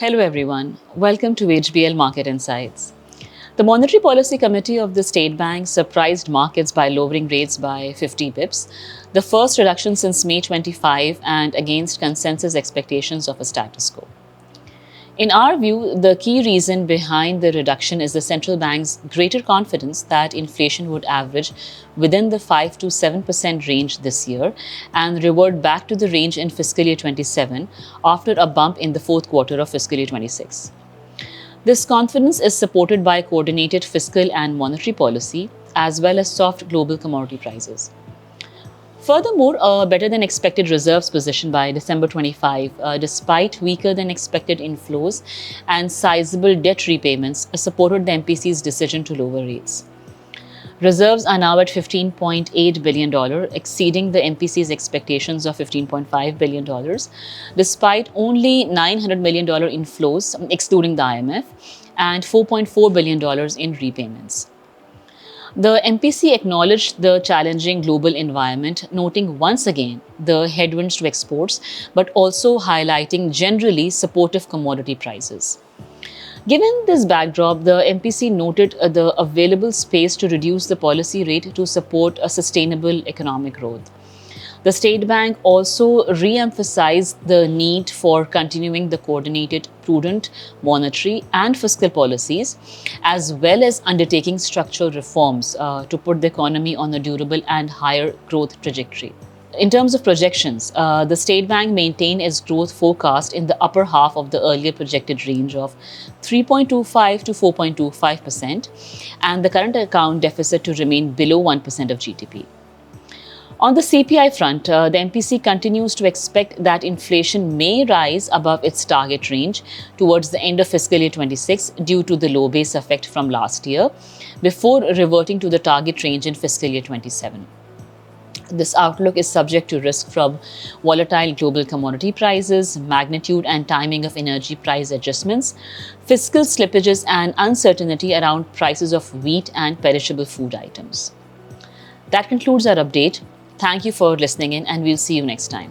Hello everyone, welcome to HBL Market Insights. The Monetary Policy Committee of the State Bank surprised markets by lowering rates by 50 bips, the first reduction since May 25 and against consensus expectations of a status quo. In our view, the key reason behind the reduction is the central bank's greater confidence that inflation would average within the 5 to 7% range this year and revert back to the range in fiscal year 27 after a bump in the fourth quarter of fiscal year 26. This confidence is supported by coordinated fiscal and monetary policy as well as soft global commodity prices. Furthermore, a better than expected reserves position by December 25, despite weaker than expected inflows and sizable debt repayments, supported the MPC's decision to lower rates. Reserves are now at $15.8 billion, exceeding the MPC's expectations of $15.5 billion, despite only $900 million inflows, excluding the IMF, and $4.4 billion in repayments. The MPC acknowledged the challenging global environment, noting once again the headwinds to exports, but also highlighting generally supportive commodity prices. Given this backdrop, the MPC noted the available space to reduce the policy rate to support a sustainable economic growth. The State Bank also re-emphasized the need for continuing the coordinated, prudent monetary and fiscal policies, as well as undertaking structural reforms to put the economy on a durable and higher growth trajectory. In terms of projections, the State Bank maintained its growth forecast in the upper half of the earlier projected range of 3.25 to 4.25%, and the current account deficit to remain below 1% of GDP. On the CPI front, the MPC continues to expect that inflation may rise above its target range towards the end of fiscal year 26 due to the low base effect from last year, before reverting to the target range in fiscal year 27. This outlook is subject to risk from volatile global commodity prices, magnitude and timing of energy price adjustments, fiscal slippages, and uncertainty around prices of wheat and perishable food items. That concludes our update. Thank you for listening in, and we'll see you next time.